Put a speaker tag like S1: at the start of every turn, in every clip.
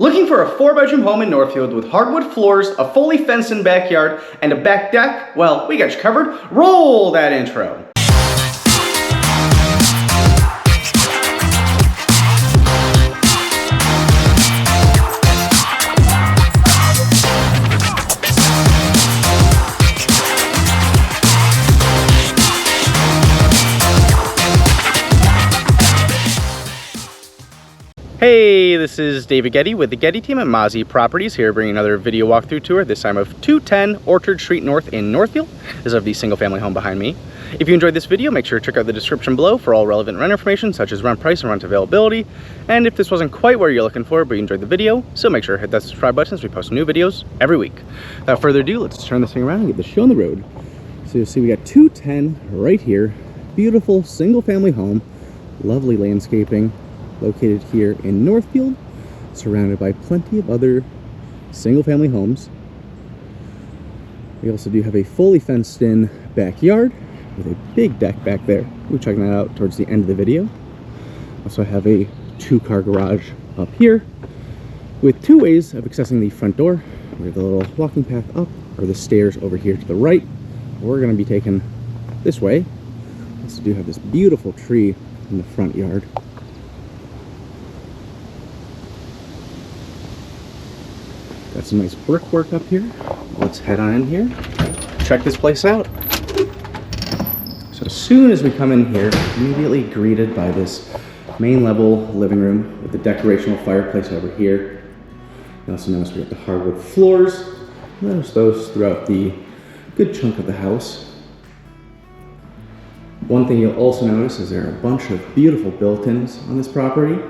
S1: Looking for a 4-bedroom home in Northfield with hardwood floors, a fully fenced-in backyard, and a back deck? Well, we got you covered. Roll that intro. Hey, this is David Getty with the Getty team at Mauzy Properties here, bringing another video walkthrough tour, this time of 210 Orchard Street North in Northfield. This is of the single family home behind me. If you enjoyed this video, make sure to check out the description below for all relevant rent information such as rent price and rent availability. And if this wasn't quite what you're looking for, but you enjoyed the video, still make sure to hit that subscribe button as we post new videos every week. Without further ado, let's turn this thing around and get the show on the road. So you'll see we got 210 right here. Beautiful single family home, lovely landscaping, located here in Northfield, surrounded by plenty of other single-family homes. We also do have a fully fenced-in backyard with a big deck back there. We'll be checking that out towards the end of the video. Also have a 2-car garage up here with 2 ways of accessing the front door. We have the little walking path up, or the stairs over here to the right. We're going to be taking this way. We also do have this beautiful tree in the front yard. Got some nice brickwork up here. Let's head on in here, check this place out. So as soon as we come in here, immediately greeted by this main level living room with the decorational fireplace over here. You also notice we have the hardwood floors. Notice those throughout the good chunk of the house. One thing you'll also notice is there are a bunch of beautiful built-ins on this property.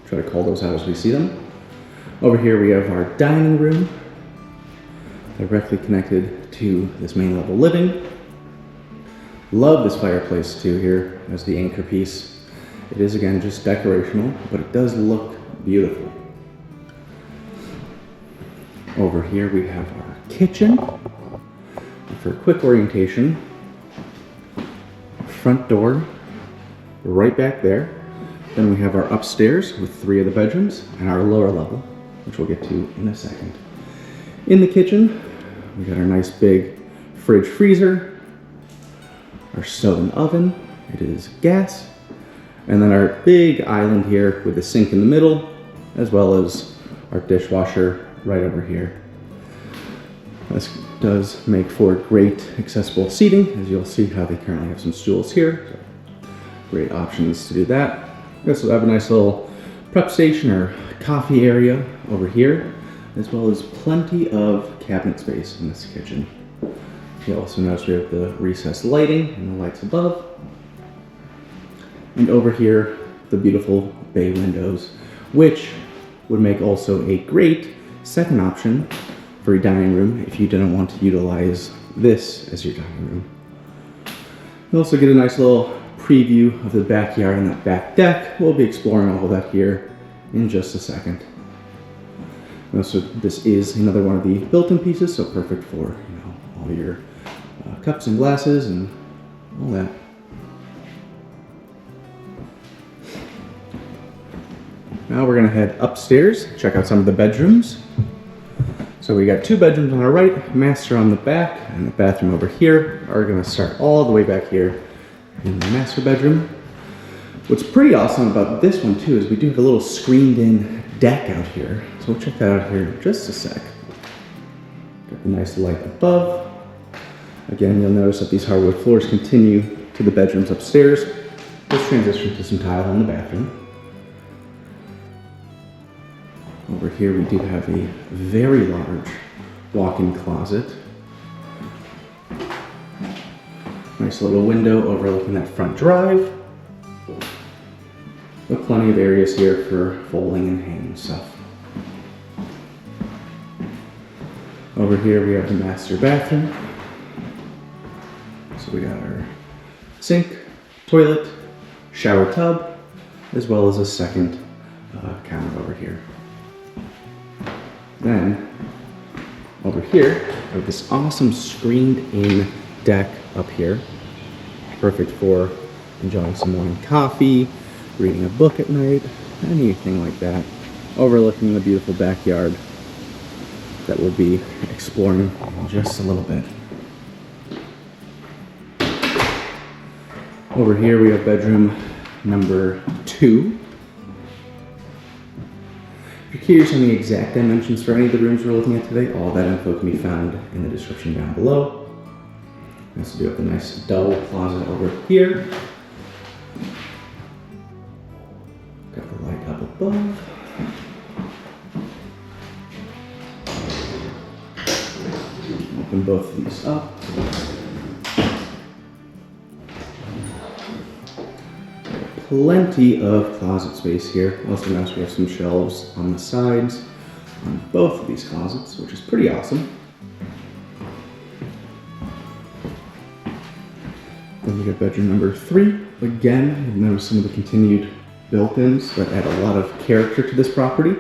S1: Try to call those out as we see them. Over here we have our dining room, directly connected to this main level living. Love this fireplace too here as the anchor piece. It is again just decorational, but it does look beautiful. Over here we have our kitchen. And for a quick orientation, front door right back there. Then we have our upstairs with 3 of the bedrooms and our lower level, which we'll get to in a second. In the kitchen, we got our nice big fridge freezer, our stove and oven, it is gas, and then our big island here with the sink in the middle, as well as our dishwasher right over here. This does make for great accessible seating, as you'll see how they currently have some stools here. So great options to do that. We also have a nice little prep station or coffee area over here, as well as plenty of cabinet space in this kitchen. You'll also notice we have the recessed lighting and the lights above. And over here, the beautiful bay windows, which would make also a great second option for a dining room if you didn't want to utilize this as your dining room. You also get a nice little preview of the backyard and that back deck. We'll be exploring all of that here in just a second. So this is another one of the built-in pieces, so perfect for all your cups and glasses and all that. Now we're gonna head upstairs, check out some of the bedrooms. So we got 2 bedrooms on our right, master on the back, and the bathroom over here. Are gonna start all the way back here in the master bedroom. What's pretty awesome about this one too is we do have a little screened in deck out here. So we'll check that out here in just a sec. Got the nice light above. Again, you'll notice that these hardwood floors continue to the bedrooms upstairs. Let's transition to some tile in the bathroom. Over here we do have a very large walk-in closet. Nice little window overlooking that front drive. With plenty of areas here for folding and hanging stuff. Over here we have the master bathroom. So we got our sink, toilet, shower tub, as well as a second counter over here. Then over here we have this awesome screened in deck up here. Perfect for enjoying some morning coffee, reading a book at night, anything like that. overlooking the beautiful backyard that we'll be exploring in just a little bit. Over here we have bedroom number 2. If you're curious on the exact dimensions for any of the rooms we're looking at today, all that info can be found in the description down below. We also do have the nice double closet over here. Got the light up above. Open both of these up. Plenty of closet space here. Also notice we have some shelves on the sides on both of these closets, which is pretty awesome. Then we got bedroom number 3. Again, you'll notice some of the continued built-ins that add a lot of character to this property.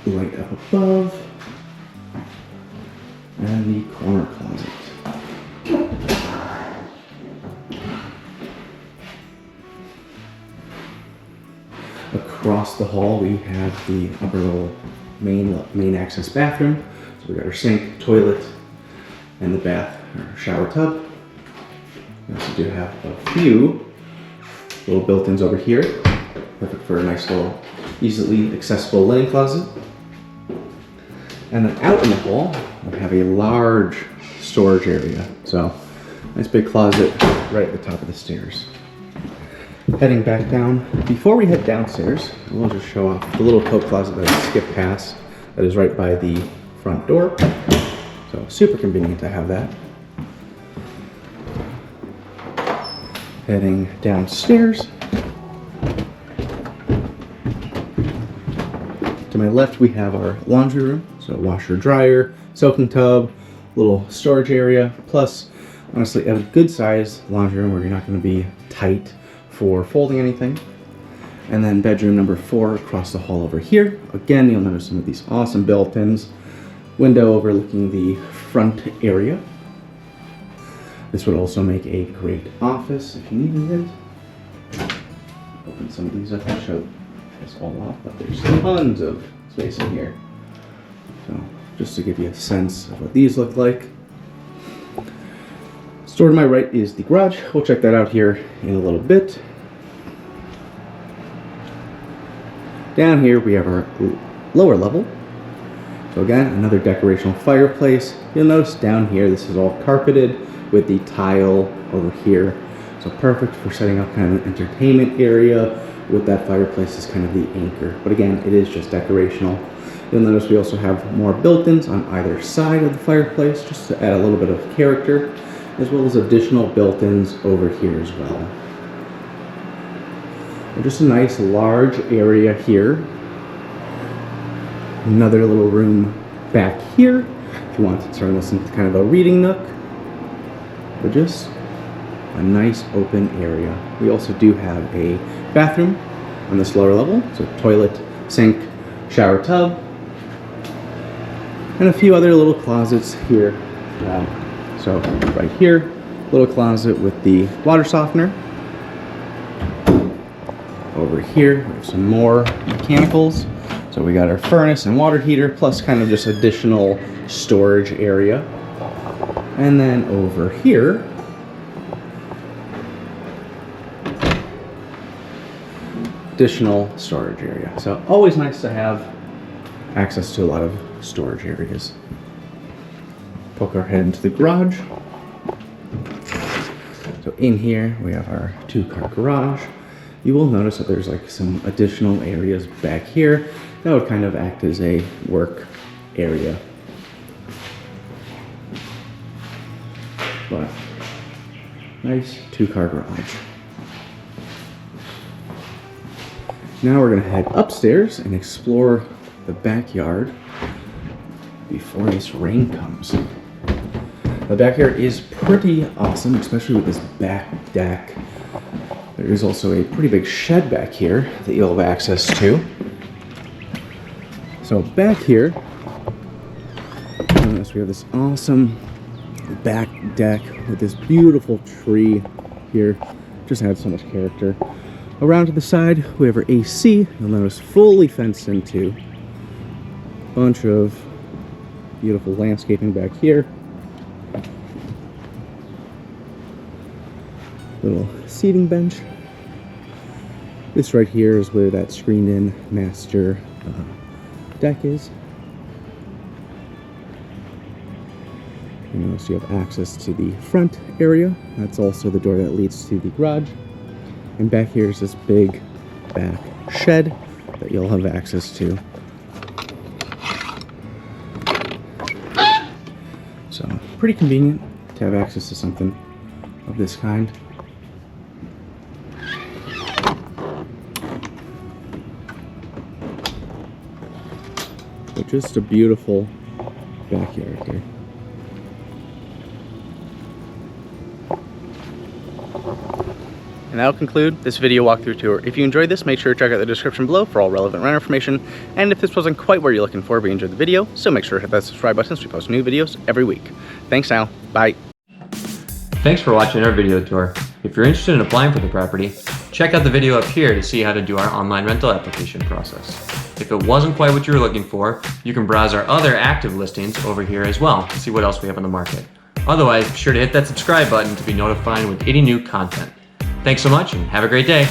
S1: Light up above. And the corner closet. Across the hall we have the upper level main access bathroom. So we got our sink, toilet, and the bath or shower tub. We also do have a few little built-ins over here. Perfect for a nice little easily accessible linen closet. And then out in the hall we have a large storage area. So nice big closet right at the top of the stairs. Heading back down. Before we head downstairs, we'll just show off the little coat closet that I skipped past that is right by the front door. So super convenient to have that. Heading downstairs. To my left we have our laundry room. So washer, dryer, soaking tub, little storage area, plus honestly a good sized laundry room where you're not going to be tight for folding anything. And then bedroom number 4 across the hall over here. Again, you'll notice some of these awesome built-ins. Window overlooking the front area. This would also make a great office if you needed it. Open some of these up and show this all off, but there's tons of space in here. So just to give you a sense of what these look like. Store to my right is the garage. We'll check that out here in a little bit. Down here we have our lower level. So again, another decorational fireplace. You'll notice down here this is all carpeted with the tile over here. So perfect for setting up kind of an entertainment area with that fireplace as kind of the anchor. But again, it is just decorational. You'll notice we also have more built-ins on either side of the fireplace just to add a little bit of character, as well as additional built-ins over here as well. Just a nice large area here. Another little room back here if you want to turn this into kind of a reading nook, but just a nice open area. We also do have a bathroom on this lower level, so toilet, sink, shower tub, and a few other little closets here. So right here, little closet with the water softener. Over here, we have some more mechanicals. So we got our furnace and water heater, plus kind of just additional storage area. And then over here, additional storage area. So always nice to have access to a lot of storage areas. Poke our head into the garage. So in here, we have our 2-car garage. You will notice that there's like some additional areas back here that would kind of act as a work area. But nice 2-car garage. Now we're gonna head upstairs and explore the backyard before this rain comes. The backyard is pretty awesome, especially with this back deck. There is also a pretty big shed back here that you'll have access to. So back here, notice we have this awesome back deck with this beautiful tree here. Just adds so much character. Around to the side, we have our AC. You'll notice fully fenced into. Bunch of beautiful landscaping back here. Little seating bench. This right here is where that screened-in master deck is. You notice you have access to the front area. That's also the door that leads to the garage. And back here is this big back shed that you'll have access to. So, pretty convenient to have access to something of this kind. But just a beautiful backyard here. And that'll conclude this video walkthrough tour. If you enjoyed this, make sure to check out the description below for all relevant renter information. And if this wasn't quite what you're looking for, but you enjoyed the video, still make sure to hit that subscribe button so we post new videos every week. Thanks now. Bye.
S2: Thanks for watching our video tour. If you're interested in applying for the property, check out the video up here to see how to do our online rental application process. If it wasn't quite what you were looking for, you can browse our other active listings over here as well to see what else we have on the market. Otherwise, be sure to hit that subscribe button to be notified with any new content. Thanks so much and have a great day.